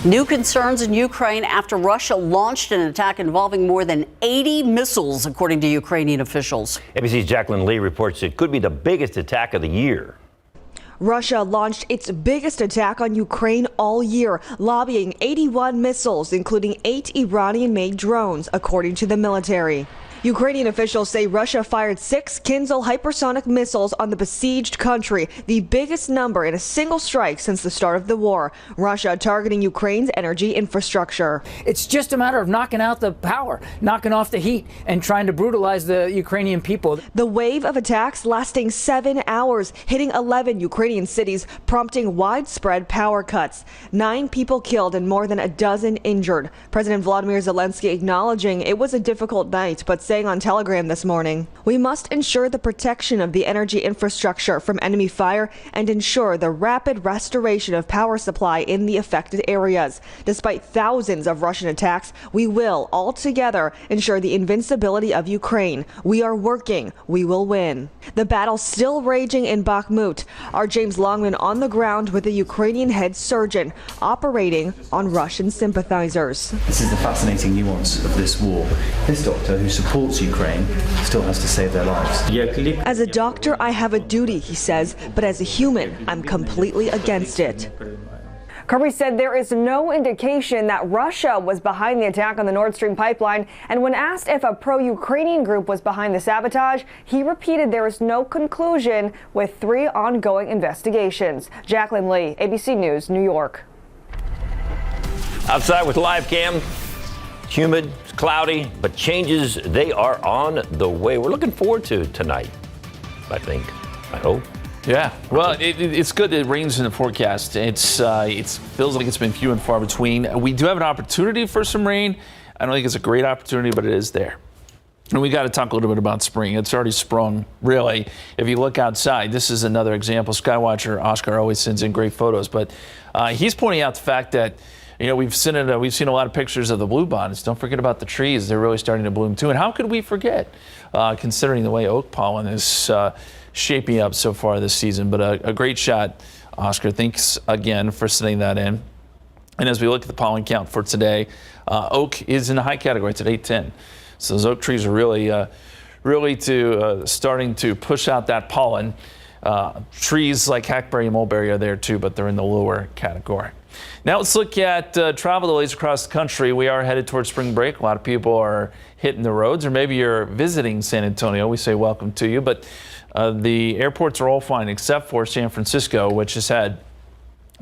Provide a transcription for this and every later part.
New concerns in Ukraine after Russia launched an attack involving more than 80 missiles, according to Ukrainian officials. ABC's Jacqueline Lee reports it could be the biggest attack of the year. Russia launched its biggest attack on Ukraine all year, lobbing 81 missiles, including 8 Iranian-made drones, according to the military. Ukrainian officials say Russia fired 6 Kinzhal hypersonic missiles on the besieged country, the biggest number in a single strike since the start of the war. Russia targeting Ukraine's energy infrastructure. It's just a matter of knocking out the power, knocking off the heat, and trying to brutalize the Ukrainian people. The wave of attacks lasting 7 hours, hitting 11 Ukrainian cities, prompting widespread power cuts. 9 people killed and more than a dozen injured. President Volodymyr Zelensky acknowledging it was a difficult night, but saying on Telegram this morning, "We must ensure the protection of the energy infrastructure from enemy fire and ensure the rapid restoration of power supply in the affected areas. Despite thousands of Russian attacks, we will all together ensure the invincibility of Ukraine. We are working. We will win." The battle still raging in Bakhmut. Our James Longman on the ground with the Ukrainian head surgeon operating on Russian sympathizers. This is the fascinating nuance of this war. This doctor, who supports Ukraine, still has to save their lives. As a doctor, I have a duty, he says, but as a human, I'm completely against it. Kirby said there is no indication that Russia was behind the attack on the Nord Stream pipeline, and when asked if a pro-Ukrainian group was behind the sabotage, he repeated there is no conclusion with 3 ongoing investigations. Jacqueline Lee, ABC News, New York. Outside with live cam, it's humid, it's cloudy, but changes, they are on the way. We're looking forward to tonight, I think, I hope. Yeah, well, it's good that it rains in the forecast. It feels like it's been few and far between. We do have an opportunity for some rain. I don't think it's a great opportunity, but it is there. And we got to talk a little bit about spring. It's already sprung, really. If you look outside, this is another example. Skywatcher Oscar always sends in great photos, but he's pointing out the fact that we've seen a lot of pictures of the bluebonnets. Don't forget about the trees. They're really starting to bloom too. And how could we forget, considering the way oak pollen is shaping up so far this season? But a great shot, Oscar. Thanks again for sending that in. And as we look at the pollen count for today, oak is in the high category. It's at 810. So those oak trees are really starting to push out that pollen. Trees like hackberry and mulberry are there too, but they're in the lower category. Now let's look at travel delays across the country. We are headed towards spring break. A lot of people are hitting the roads, or maybe you're visiting San Antonio. We say welcome to you, but the airports are all fine except for San Francisco, which has had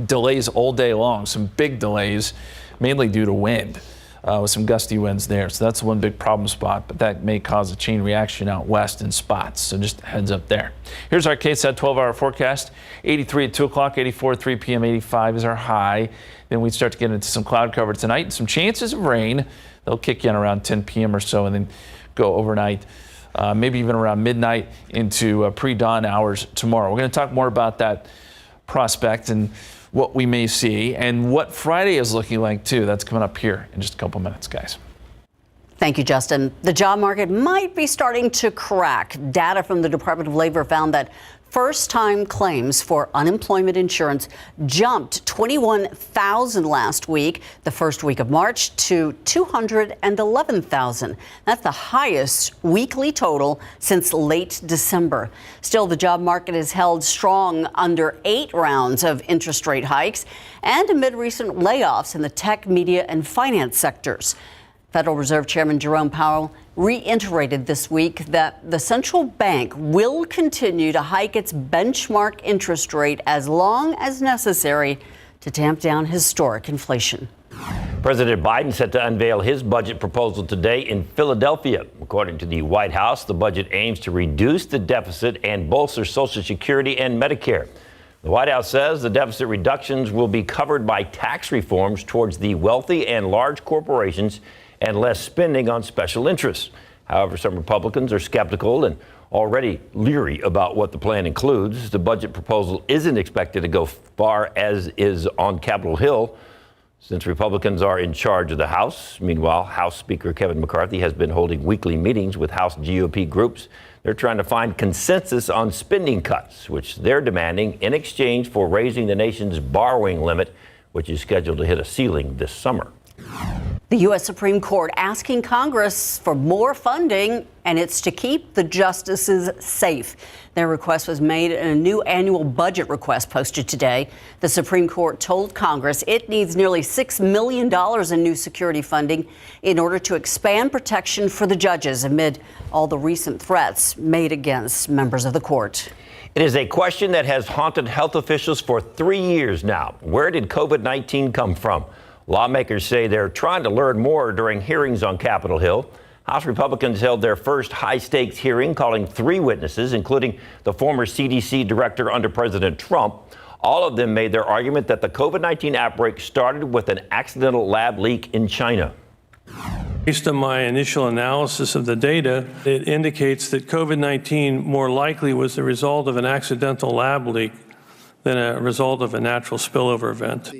delays all day long, some big delays, mainly due to wind, with some gusty winds there. So that's one big problem spot, but that may cause a chain reaction out west in spots. So just a heads up there. Here's our KSAT 12-hour forecast. 83 at 2 o'clock, 84 at 3 p.m., 85 is our high. Then we start to get into some cloud cover tonight and some chances of rain. They'll kick in around 10 p.m. or so and then go overnight, maybe even around midnight into pre-dawn hours tomorrow. We're going to talk more about that prospect and what we may see and what Friday is looking like too. That's coming up here in just a couple minutes, guys. Thank you, Justin. The job market might be starting to crack. Data from the Department of Labor found that first-time claims for unemployment insurance jumped 21,000 last week, the first week of March, to 211,000. That's the highest weekly total since late December. Still, the job market is held strong under 8 rounds of interest rate hikes and amid recent layoffs in the tech, media, and finance sectors. Federal Reserve Chairman Jerome Powell reiterated this week that the central bank will continue to hike its benchmark interest rate as long as necessary to tamp down historic inflation. President Biden set to unveil his budget proposal today in Philadelphia. According to the White House, the budget aims to reduce the deficit and bolster Social Security and Medicare. The White House says the deficit reductions will be covered by tax reforms towards the wealthy and large corporations and less spending on special interests. However, some Republicans are skeptical and already leery about what the plan includes. The budget proposal isn't expected to go far as is on Capitol Hill, since Republicans are in charge of the House. Meanwhile, House Speaker Kevin McCarthy has been holding weekly meetings with House GOP groups. They're trying to find consensus on spending cuts, which they're demanding in exchange for raising the nation's borrowing limit, which is scheduled to hit a ceiling this summer. The U.S. Supreme Court asking Congress for more funding, and it's to keep the justices safe. Their request was made in a new annual budget request posted today. The Supreme Court told Congress it needs nearly $6 million in new security funding in order to expand protection for the judges amid all the recent threats made against members of the court. It is a question that has haunted health officials for 3 years now. Where did COVID-19 come from? Lawmakers say they're trying to learn more during hearings on Capitol Hill. House Republicans held their first high-stakes hearing, calling 3 witnesses, including the former CDC director under President Trump. All of them made their argument that the COVID-19 outbreak started with an accidental lab leak in China. Based on my initial analysis of the data, it indicates that COVID-19 more likely was the result of an accidental lab leak than a result of a natural spillover event.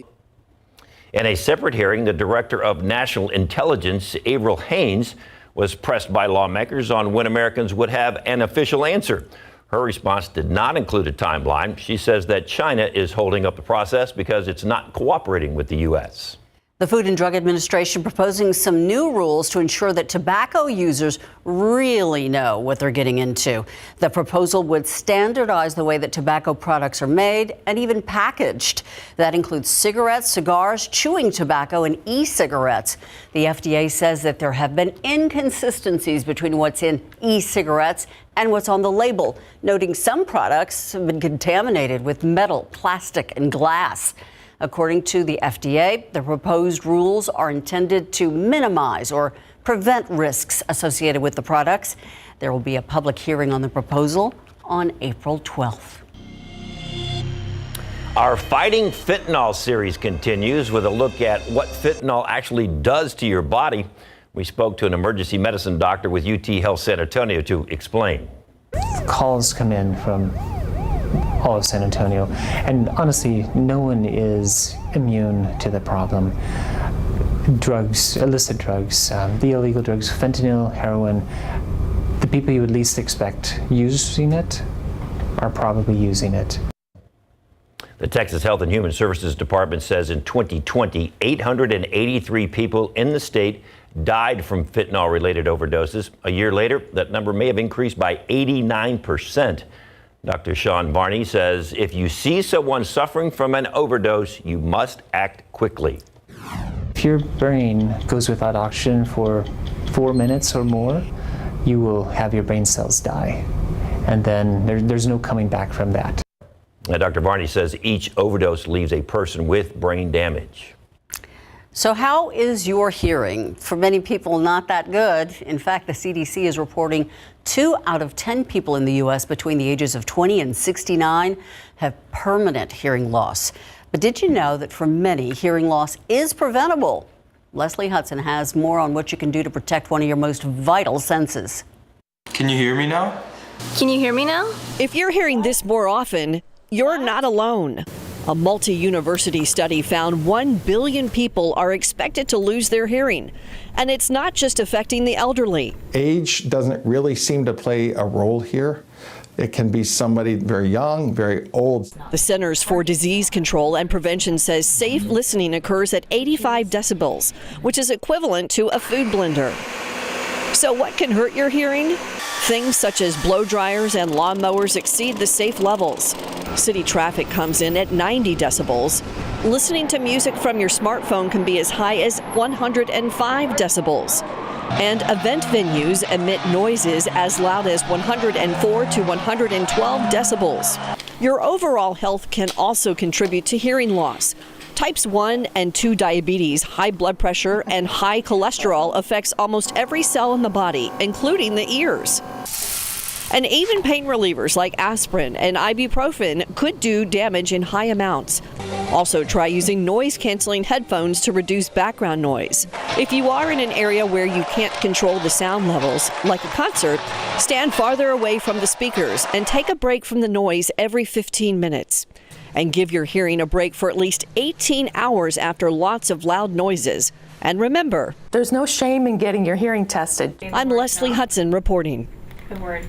In a separate hearing, the director of national intelligence, Avril Haines, was pressed by lawmakers on when Americans would have an official answer. Her response did not include a timeline. She says that China is holding up the process because it's not cooperating with the U.S. The Food and Drug Administration proposing some new rules to ensure that tobacco users really know what they're getting into. The proposal would standardize the way that tobacco products are made and even packaged. That includes cigarettes, cigars, chewing tobacco, and e-cigarettes. The FDA says that there have been inconsistencies between what's in e-cigarettes and what's on the label, noting some products have been contaminated with metal, plastic, and glass. According to the FDA, the proposed rules are intended to minimize or prevent risks associated with the products. There will be a public hearing on the proposal on April 12th. Our Fighting Fentanyl series continues with a look at what fentanyl actually does to your body. We spoke to an emergency medicine doctor with UT Health San Antonio to explain. Calls come in from all of San Antonio, and honestly, no one is immune to the problem. Drugs, illicit drugs, the illegal drugs, fentanyl, heroin, the people you would least expect using it are probably using it. The Texas Health and Human Services Department says in 2020, 883 people in the state died from fentanyl-related overdoses. A year later, that number may have increased by 89%. Dr. Sean Varney says if you see someone suffering from an overdose, you must act quickly. If your brain goes without oxygen for 4 minutes or more, you will have your brain cells die. And then there's no coming back from that. Now, Dr. Varney says each overdose leaves a person with brain damage. So how is your hearing? For many people, not that good. In fact, the CDC is reporting 2 out of 10 people in the U.S. between the ages of 20 and 69 have permanent hearing loss. But did you know that for many, hearing loss is preventable? Leslie Hudson has more on what you can do to protect one of your most vital senses. Can you hear me now? Can you hear me now? If you're hearing this more often, you're not alone. A multi-university study found 1 billion people are expected to lose their hearing. And it's not just affecting the elderly. Age doesn't really seem to play a role here. It can be somebody very young, very old. The Centers for Disease Control and Prevention says safe listening occurs at 85 decibels, which is equivalent to a food blender. So what can hurt your hearing? Things such as blow dryers and lawnmowers exceed the safe levels. City traffic comes in at 90 decibels. Listening to music from your smartphone can be as high as 105 decibels. And event venues emit noises as loud as 104 to 112 decibels. Your overall health can also contribute to hearing loss. Types 1 and 2 diabetes, high blood pressure, and high cholesterol affects almost every cell in the body, including the ears. And even pain relievers like aspirin and ibuprofen could do damage in high amounts. Also, try using noise-canceling headphones to reduce background noise. If you are in an area where you can't control the sound levels, like a concert, stand farther away from the speakers and take a break from the noise every 15 minutes. And give your hearing a break for at least 18 hours after lots of loud noises. And remember, There's no shame in getting your hearing tested. I'm Leslie Hudson reporting. The word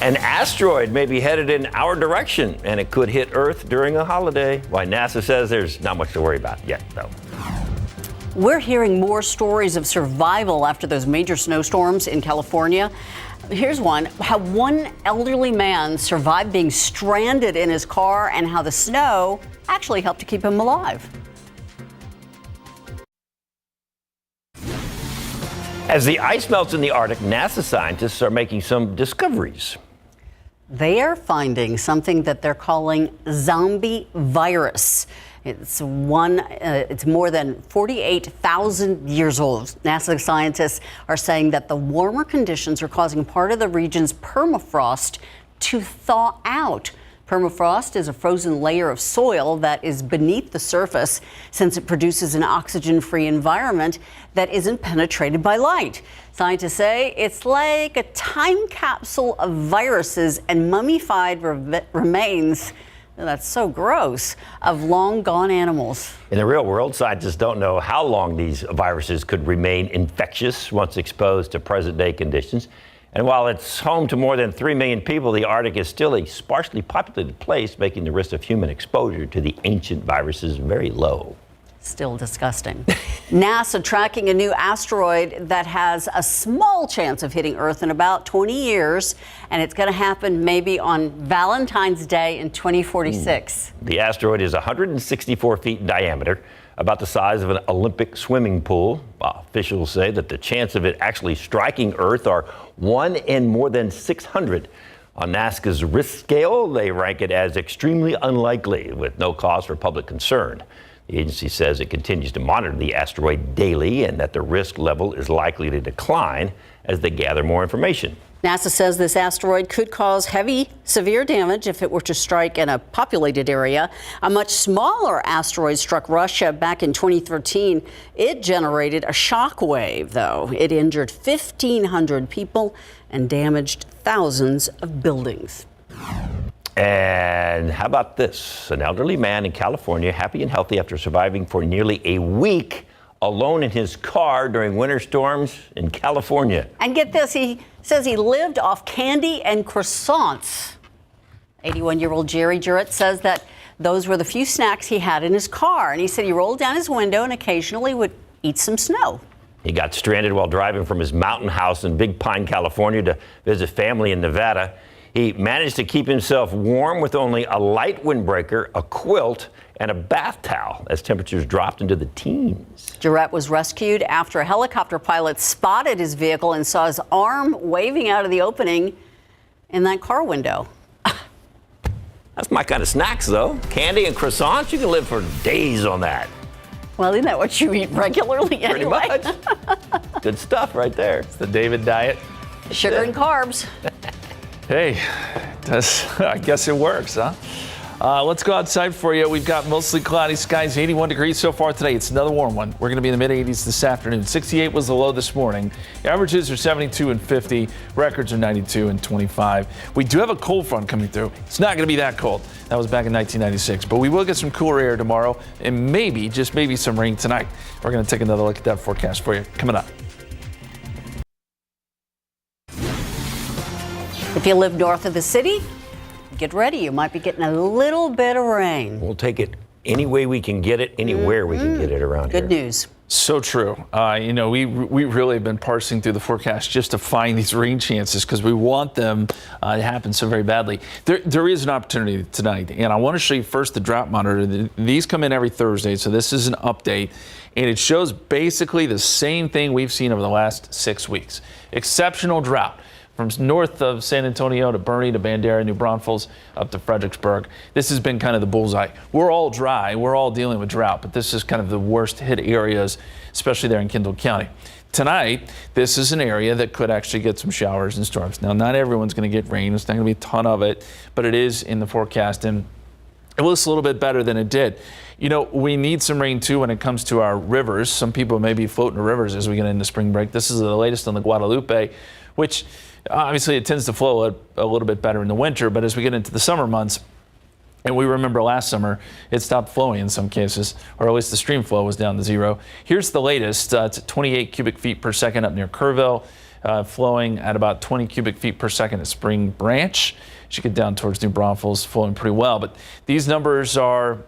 An asteroid may be headed in our direction, and it could hit Earth during a holiday. Why NASA says there's not much to worry about yet, though. We're hearing more stories of survival after those major snowstorms in California. Here's one, how one elderly man survived being stranded in his car and how the snow actually helped to keep him alive. As the ice melts in the Arctic, NASA scientists are making some discoveries. They are finding something that they're calling zombie virus. It's more than 48,000 years old. NASA scientists are saying that the warmer conditions are causing part of the region's permafrost to thaw out. Permafrost is a frozen layer of soil that is beneath the surface since it produces an oxygen-free environment that isn't penetrated by light. Scientists say it's like a time capsule of viruses and mummified remains. That's so gross, of long gone animals. In the real world, scientists don't know how long these viruses could remain infectious once exposed to present-day conditions. And while it's home to more than 3 million people, the Arctic is still a sparsely populated place, making the risk of human exposure to the ancient viruses very low. Still disgusting. NASA tracking a new asteroid that has a small chance of hitting Earth in about 20 years, and it's going to happen maybe on Valentine's Day in 2046. The asteroid is 164 feet in diameter, about the size of an Olympic swimming pool. Officials say that the chance of it actually striking Earth are 1 in more than 600. On NASA's risk scale, they rank it as extremely unlikely, with no cause for public concern. The agency says it continues to monitor the asteroid daily and that the risk level is likely to decline as they gather more information. NASA says this asteroid could cause heavy, severe damage if it were to strike in a populated area. A much smaller asteroid struck Russia back in 2013. It generated a shock wave, though. It injured 1,500 people and damaged thousands of buildings. And how about this? An elderly man in California, happy and healthy after surviving for nearly a week alone in his car during winter storms in California. And get this, he says he lived off candy and croissants. 81-year-old Jerry Jurett says that those were the few snacks he had in his car. And he said he rolled down his window and occasionally would eat some snow. He got stranded while driving from his mountain house in Big Pine, California to visit family in Nevada. He managed to keep himself warm with only a light windbreaker, a quilt, and a bath towel as temperatures dropped into the teens. Jurett was rescued after a helicopter pilot spotted his vehicle and saw his arm waving out of the opening in that car window. That's my kind of snacks, though. Candy and croissants, you can live for days on that. Well, isn't that what you eat regularly anyway? Pretty much. Good stuff right there. It's the David diet. Sugar and carbs. Hey, I guess it works, huh? Let's go outside for you. We've got mostly cloudy skies, 81 degrees so far today. It's another warm one. We're going to be in the mid-80s this afternoon. 68 was the low this morning. Averages are 72 and 50. Records are 92 and 25. We do have a cold front coming through. It's not going to be that cold. That was back in 1996. But we will get some cooler air tomorrow and maybe, just maybe, some rain tonight. We're going to take another look at that forecast for you coming up. If you live north of the city, get ready. You might be getting a little bit of rain. We'll take it any way we can get it, anywhere we can get it around here. Good news. So true. We really have been parsing through the forecast just to find these rain chances because we want them to happen so very badly. There is an opportunity tonight, and I want to show you first the drought monitor. These come in every Thursday, so this is an update, and it shows basically the same thing we've seen over the last 6 weeks. Exceptional drought. From north of San Antonio to Bernie to Bandera, New Braunfels, up to Fredericksburg. This has been kind of the bullseye. We're all dry. We're all dealing with drought, but this is kind of the worst hit areas, especially there in Kendall County. Tonight, this is an area that could actually get some showers and storms. Now, not everyone's going to get rain. It's not going to be a ton of it, but it is in the forecast, and it looks a little bit better than it did. You know, we need some rain, too, when it comes to our rivers. Some people may be floating to rivers as we get into spring break. This is the latest on the Guadalupe, which obviously it tends to flow a little bit better in the winter, but as we get into the summer months, and we remember last summer, it stopped flowing in some cases, or at least the stream flow was down to zero. Here's the latest. It's at 28 cubic feet per second up near Kerrville. flowing at about 20 cubic feet per second at Spring Branch. As you get down towards New Braunfels, flowing pretty well. But these numbers are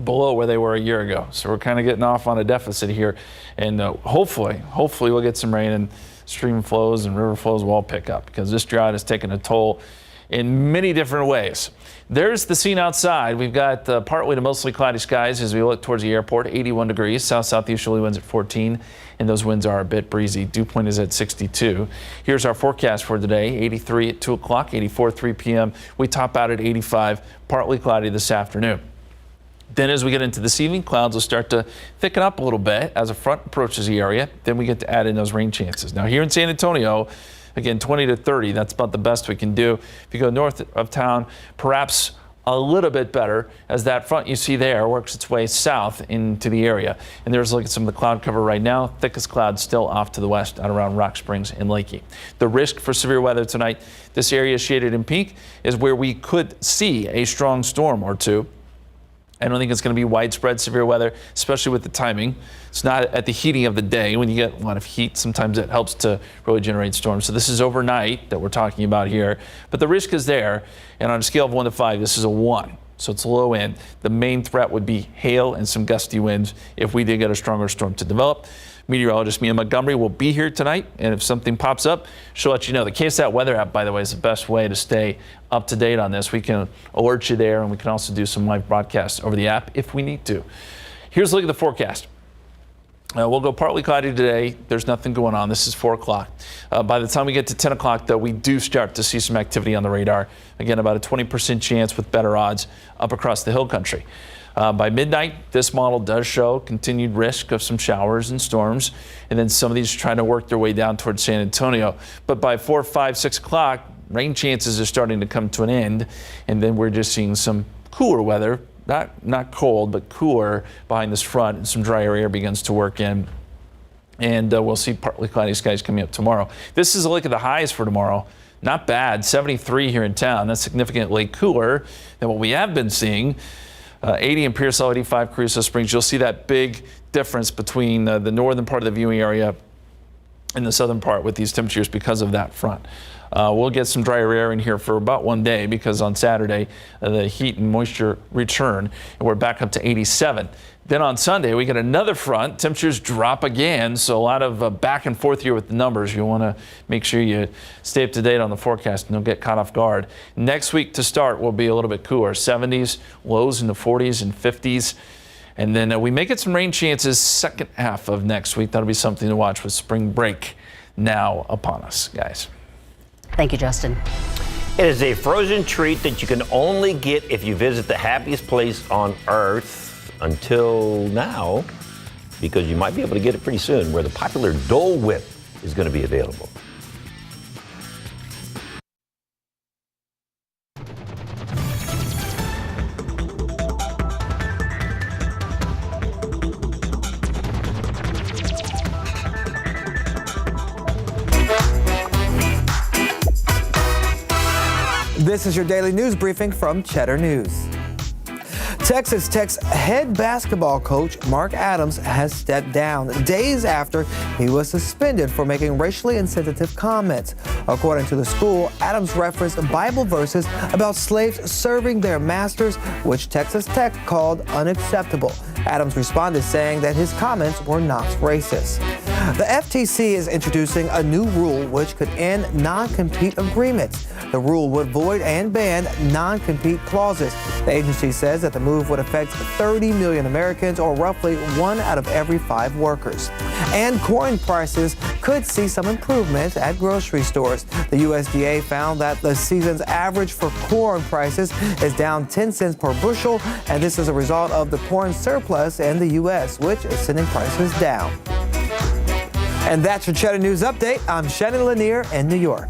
below where they were a year ago. So we're kind of getting off on a deficit here. And hopefully we'll get some rain and stream flows and river flows will all pick up, because this drought has taken a toll in many different ways. There's the scene outside. We've got partly to mostly cloudy skies as we look towards the airport. 81 degrees, south-southeasterly winds at 14, and those winds are a bit breezy. Dew point is at 62. Here's our forecast for today. 83 at 2 o'clock, 84 at 3 p.m. We top out at 85, partly cloudy this afternoon. Then as we get into this evening, clouds will start to thicken up a little bit as a front approaches the area. Then we get to add in those rain chances. Now here in San Antonio, again, 20 to 30, that's about the best we can do. If you go north of town, perhaps a little bit better, as that front you see there works its way south into the area. And there's a look at some of the cloud cover right now. Thickest clouds still off to the west out around Rock Springs and Lakey. The risk for severe weather tonight, this area shaded in pink, is where we could see a strong storm or two. I don't think it's going to be widespread severe weather, especially with the timing. It's not at the heating of the day. When you get a lot of heat, sometimes it helps to really generate storms. So this is overnight that we're talking about here. But the risk is there. And on a scale of 1 to 5, this is a 1. So it's low end. The main threat would be hail and some gusty winds if we did get a stronger storm to develop. Meteorologist Mia Montgomery will be here tonight, and if something pops up, she'll let you know. The KSAT weather app, by the way, is the best way to stay up to date on this. We can alert you there, and we can also do some live broadcasts over the app if we need to. Here's a look at the forecast. We'll go partly cloudy today. There's nothing going on. This is 4 o'clock. By the time we get to 10 o'clock, though, we do start to see some activity on the radar. Again, about a 20% chance with better odds up across the hill country. By midnight, this model does show continued risk of some showers and storms, and then some of these trying to work their way down towards San Antonio. But by 4, 5, 6 o'clock, rain chances are starting to come to an end, and then we're just seeing some cooler weather, not cold, but cooler behind this front, and some drier air begins to work in. And we'll see partly cloudy skies coming up tomorrow. This is a look at the highs for tomorrow. Not bad, 73 here in town. That's significantly cooler than what we have been seeing. 80 in Pearsall, 85 Crusoe Springs. You'll see that big difference between the northern part of the viewing area and the southern part with these temperatures because of that front. We'll get some drier air in here for about 1 day, because on Saturday the heat and moisture return, and we're back up to 87. Then on Sunday we get another front. Temperatures drop again, so a lot of back and forth here with the numbers. You want to make sure you stay up to date on the forecast and don't get caught off guard. Next week to start will be a little bit cooler. 70s, lows in the 40s and 50s. And then we may get some rain chances second half of next week. That'll be something to watch with spring break now upon us, guys. Thank you, Justin. It is a frozen treat that you can only get if you visit the happiest place on earth until now, because you might be able to get it pretty soon, where the popular Dole Whip is going to be available. This is your daily news briefing from Cheddar News. Texas Tech's head basketball coach, Mark Adams, has stepped down days after he was suspended for making racially insensitive comments. According to the school, Adams referenced Bible verses about slaves serving their masters, which Texas Tech called unacceptable. Adams responded saying that his comments were not racist. The FTC is introducing a new rule which could end non-compete agreements. The rule would void and ban non-compete clauses. The agency says that the move would affect 30 million Americans, or roughly 1 out of every 5 workers. And corn prices could see some improvement at grocery stores. The USDA found that the season's average for corn prices is down 10 cents per bushel, and this is a result of the corn surplus in the U.S., which is sending prices down. And that's your Cheddar News Update. I'm Shannon Lanier in New York.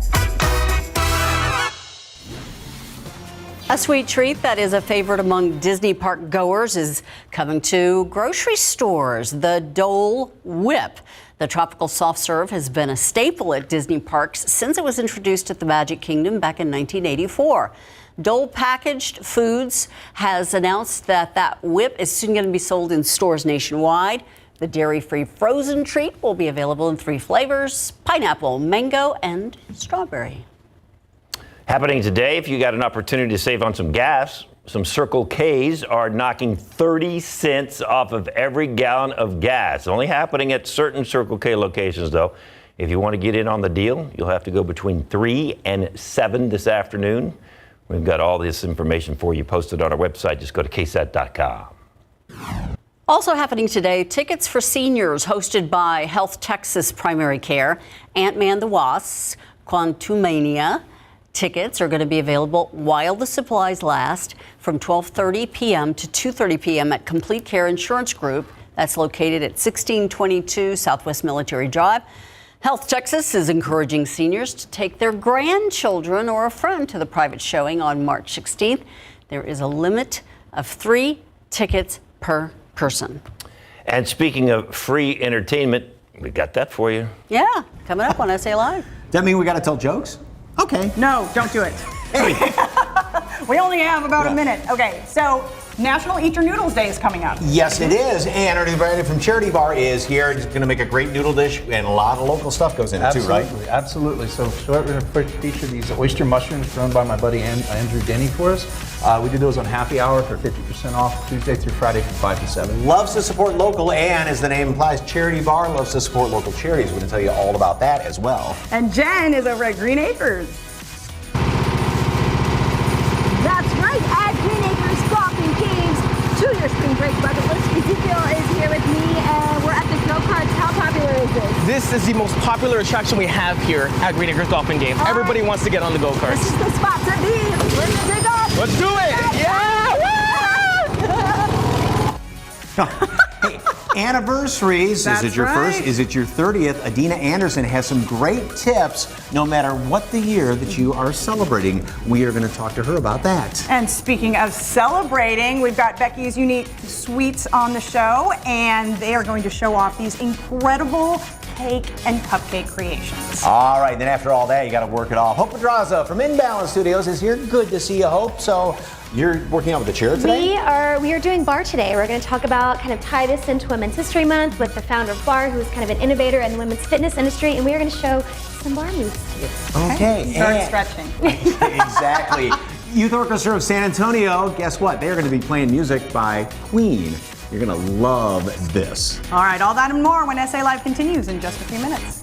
A sweet treat that is a favorite among Disney park goers is coming to grocery stores. The Dole Whip. The tropical soft serve has been a staple at Disney parks since it was introduced at the Magic Kingdom back in 1984. Dole Packaged Foods has announced that whip is soon going to be sold in stores nationwide. The dairy-free frozen treat will be available in 3 flavors: pineapple, mango, and strawberry. Happening today, if you got an opportunity to save on some gas, some Circle K's are knocking 30 cents off of every gallon of gas. Only happening at certain Circle K locations, though. If you want to get in on the deal, you'll have to go between 3 and 7 this afternoon. We've got all this information for you posted on our website. Just go to KSAT12. Also happening today, tickets for seniors hosted by Health Texas Primary Care, Ant-Man the Wasp, Quantumania. Tickets are going to be available while the supplies last from 12:30 p.m. to 2:30 p.m. at Complete Care Insurance Group. That's located at 1622 Southwest Military Drive. Health Texas is encouraging seniors to take their grandchildren or a friend to the private showing on March 16th. There is a limit of 3 tickets per person. And speaking of free entertainment, we got that for you. Yeah, coming up on SA Live. Does that mean we got to tell jokes? Okay. No, don't do it. Hey. We only have about a minute. Okay, so National Eat Your Noodles Day is coming up. Yes, it is. And Ernie Brandon from Charity Bar is here. He's going to make a great noodle dish, and a lot of local stuff goes in it too, right? Absolutely. So we're going to feature these oyster mushrooms grown by my buddy Andrew Denny for us. We do those on happy hour for 50% off Tuesday through Friday from 5 to 7. Loves to support local, and as the name implies, Charity Bar loves to support local charities. We're going to tell you all about that as well. And Jen is over at Green Acres. That's right, at Green Acres Golf and Games, to your spring break bucket list. Ezekiel is here with me, and we're at the go-karts. How popular is this? This is the most popular attraction we have here at Green Acres Golf and Games. Everybody wants to get on the go-karts. This is the spot to be. We're going to take off. Let's do it! Hey, anniversaries. That's is it your right. first? Is it your 30th? Adina Anderson has some great tips no matter what the year that you are celebrating. We are going to talk to her about that. And speaking of celebrating, we've got Becky's Unique Sweets on the show, and they are going to show off these incredible cake and cupcake creations. All right, then after all that, you got to work it off. Hope Pedraza from Inbalance Studios is here. Good to see you, Hope. So you're working out with the chair today? We are doing BAR today. We're going to talk about, kind of tie this into Women's History Month with the founder of BAR, who's kind of an innovator in the women's fitness industry, and we are going to show some BAR moves to you. Okay. Start stretching. Exactly. Youth Orchestra of San Antonio, guess what? They're going to be playing music by Queen. You're going to love this. All right, all that and more when SA Live continues in just a few minutes.